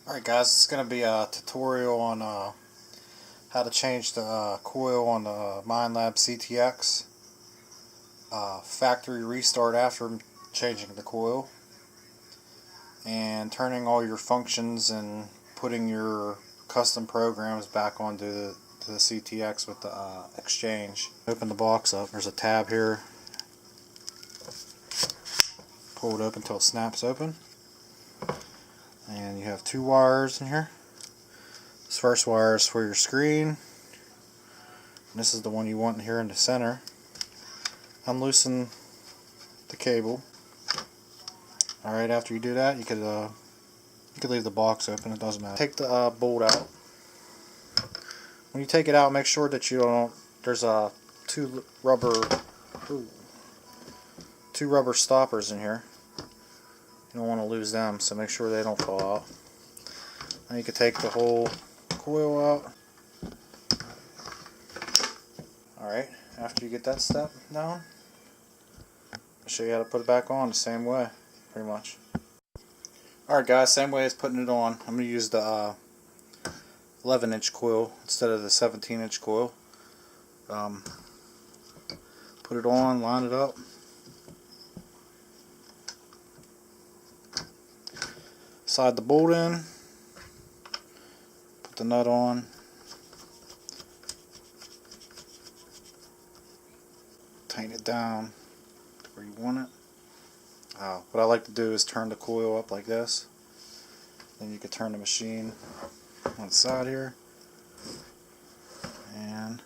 Alright guys, it's going to be a tutorial on how to change the coil on the Minelab CTX. Factory restart after changing the coil. And turning all your functions and putting your custom programs back onto the CTX with the Xchange. Open the box up. There's a tab here. Pull it open until it snaps open. And you have two wires in here. This first wire is for your screen. And this is the one you want here in the center. Unloosen the cable. Alright, after you do that, you could leave the box open, it doesn't matter. Take the bolt out. When you take it out, make sure that you don't, there's two rubber stoppers in here. You don't want to lose them, so make sure they don't fall out. Now you can take the whole coil out. Alright, after you get that step down, I'll show you how to put it back on the same way, pretty much. Alright guys, same way as putting it on. I'm going to use the 11-inch coil instead of the 17-inch coil. Put it on, line it up. Slide the bolt in, put the nut on, tighten it down where you want it. What I like to do is turn the coil up like this. Then you can turn the machine on the side here, and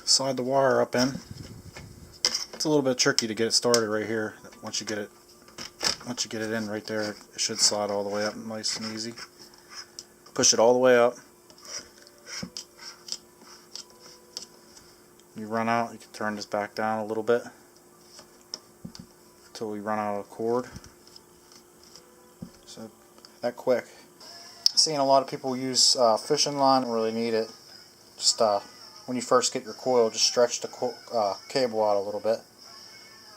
slide the wire up in. It's a little bit tricky to get it started right here. Once you get it in right there, it should slide all the way up nice and easy. Push it all the way up. You run out, you can turn this back down a little bit until we run out of cord. So that quick. Seeing a lot of people use fishing line, don't really need it. Just when you first get your coil, just stretch the cable out a little bit.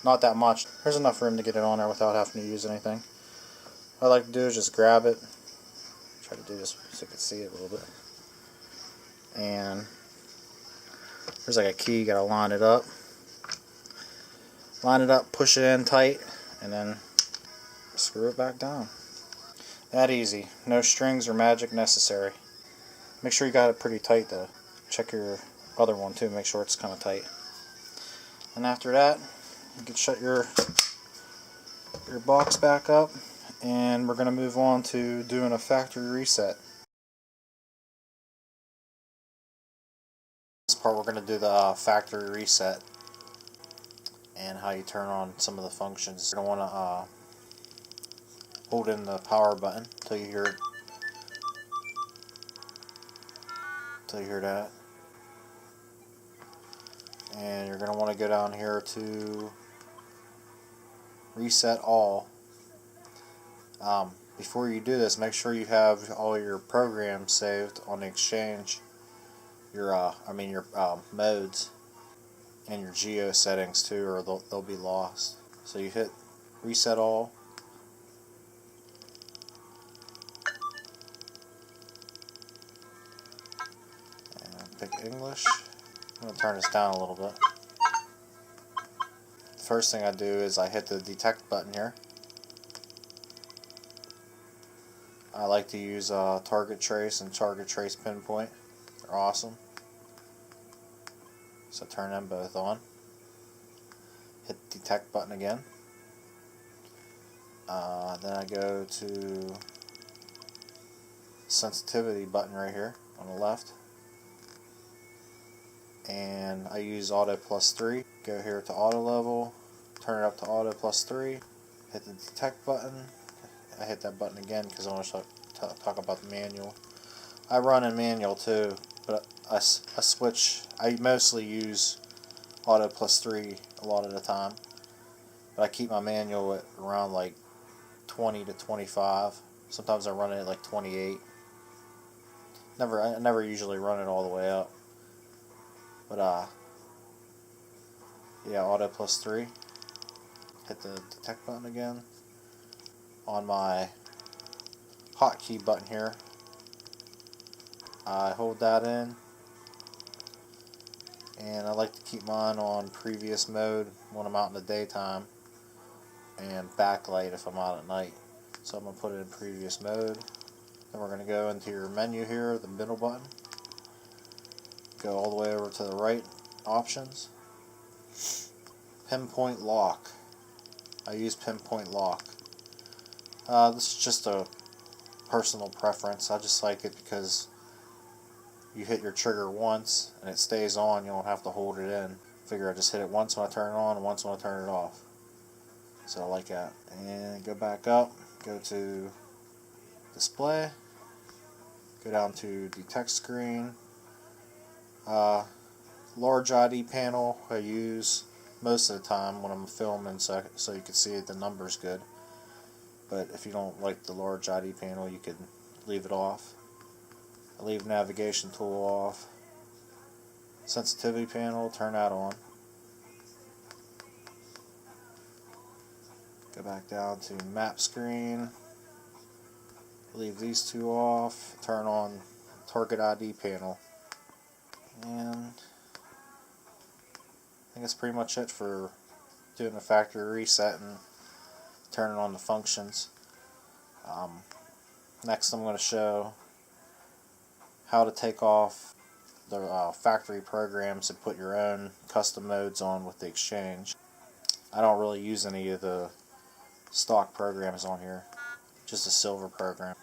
Not that much. There's enough room to get it on there without having to use anything. What I like to do is just grab it. Try to do this so you can see it a little bit. And there's like a key, you gotta line it up. Line it up, push it in tight, and then screw it back down. That easy. No strings or magic necessary. Make sure you got it pretty tight though. Check your other one too, make sure it's kind of tight. And after that, you can shut your box back up, and we're going to move on to doing a factory reset. This part we're going to do the factory reset and how you turn on some of the functions. You're going to want to hold in the power button until you hear it. Until you hear that. And you're going to want to go down here to reset all. Before you do this, make sure you have all your programs saved on the Xchange, your modes, and your geo settings too, or they'll be lost. So you hit reset all. And pick English. I'm going to turn this down a little bit. The first thing I do is I hit the detect button here. I like to use target trace and target trace pinpoint. They're awesome. So turn them both on. Hit the detect button again. Then I go to sensitivity button right here on the left. And I use auto +3. Go here to auto level, turn it up to auto +3, hit the detect button. I hit that button again because I want to talk about the manual. I run in manual too, but I switch. I mostly use auto +3 a lot of the time, but I keep my manual at around like 20 to 25. Sometimes I run it at like 28. I never usually run it all the way up. But yeah, auto +3. Hit the detect button again. On my hotkey button here. I hold that in, and I like to keep mine on previous mode when I'm out in the daytime, and backlight if I'm out at night. So I'm going to put it in previous mode. Then we're going to go into your menu here, the middle button. Go all the way over to the right, options. Pinpoint lock. I use pinpoint lock. This is just a personal preference. I just like it because you hit your trigger once and it stays on. You don't have to hold it in. Figure I just hit it once when I turn it on and once when I turn it off. So I like that. And go back up. Go to display. Go down to detect screen. Large ID panel I use most of the time when I'm filming, so you can see the numbers good. But if you don't like the large ID panel, you can leave it off. I leave navigation tool off. Sensitivity panel, turn that on. Go back down to map screen. Leave these two off. Turn on target ID panel. And I think that's pretty much it for doing the factory reset and turning on the functions. Next I'm going to show how to take off the factory programs and put your own custom modes on with the Xchange. I don't really use any of the stock programs on here, just a silver program.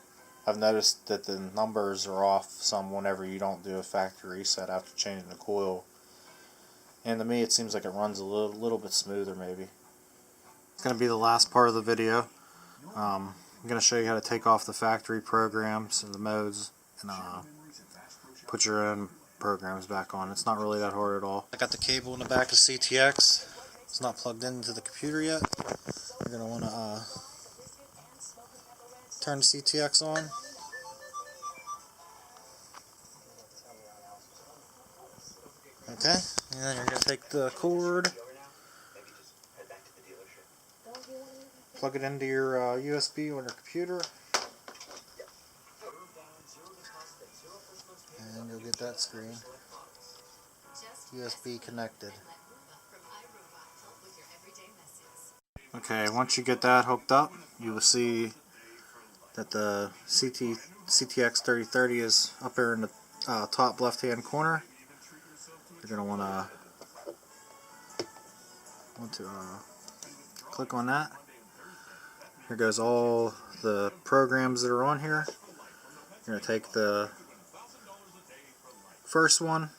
I've noticed that the numbers are off some whenever you don't do a factory reset after changing the coil. And to me it seems like it runs a little bit smoother maybe. It's going to be the last part of the video. I'm going to show you how to take off the factory programs and the modes and put your own programs back on. It's not really that hard at all. I got the cable in the back of CTX. It's not plugged into the computer yet. You're going to want to turn the CTX on. Okay, and then you're going to take the cord, plug it into your USB on your computer, and you'll get that screen. USB connected. Okay, once you get that hooked up, you will see that the CTX3030 is up here in the top left hand corner. You're going to want to click on that. Here goes all the programs that are on here. You're going to take the first one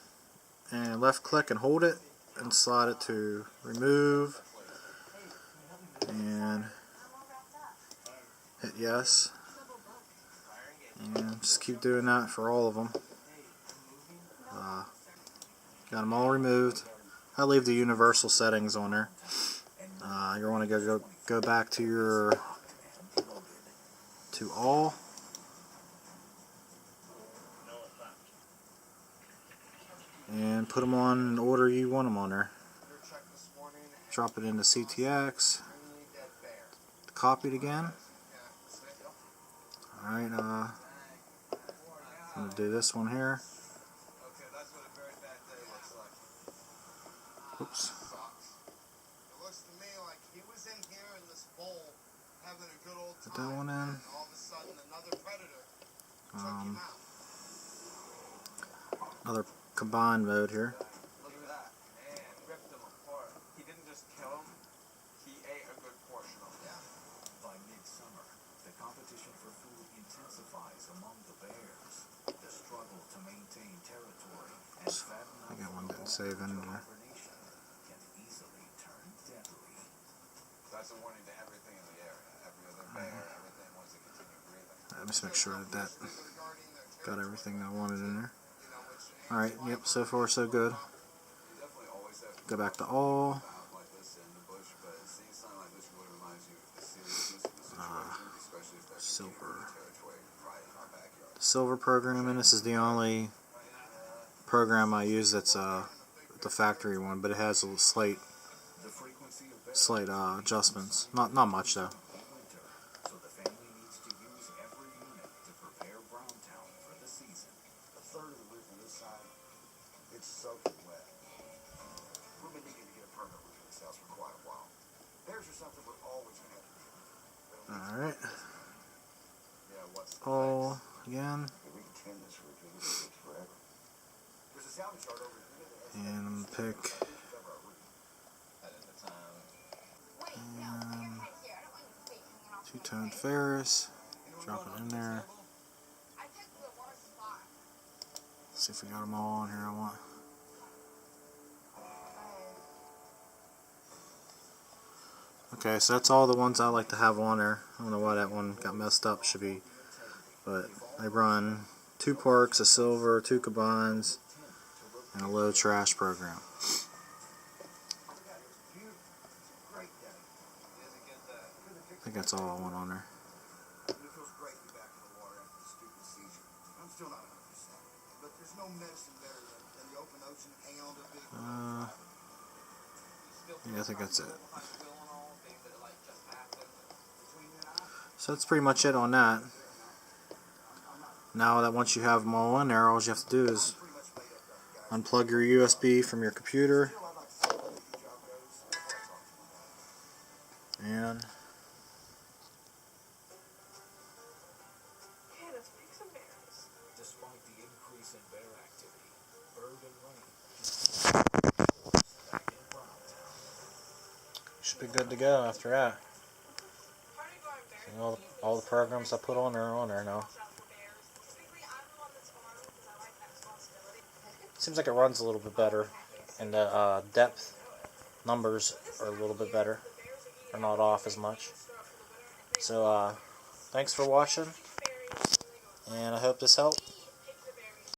and left click and hold it and slide it to remove and hit yes, and just keep doing that for all of them. Got them all removed. I leave the universal settings on there. You want to go back to your all, and put them on in the order you want them on there. Drop it into CTX. Copy it again. Alright, I'm going to do this one here. Oops. Put that one in. Another combined mode here. I got one didn't save in there. Let me just make sure that got everything I wanted in there. Alright, yep, so far so good. Go back to all. Silver. The silver program, and this is the only program I use that's the factory one, but it has a slight adjustments. Not much though. Alright. All again. And I'm gonna pick two-tone ferrous. Drop it in there. See if we got them all on here I want. Okay, so that's all the ones I like to have on there. I don't know why that one got messed up. Should be, but I run 2 parks, a silver, 2 combines, and a low trash program. I think that's all I want on there. Yeah, I think that's it. So that's pretty much it on that. Now that once you have them all in there, all you have to do is unplug your USB from your computer and despite the increase in bear activity, bird and rain. should be good to go after that. So all the programs I put on there are on there now. Seems like it runs a little bit better, and the depth numbers are a little bit better. They're not off as much. So thanks for watching, and I hope this helped.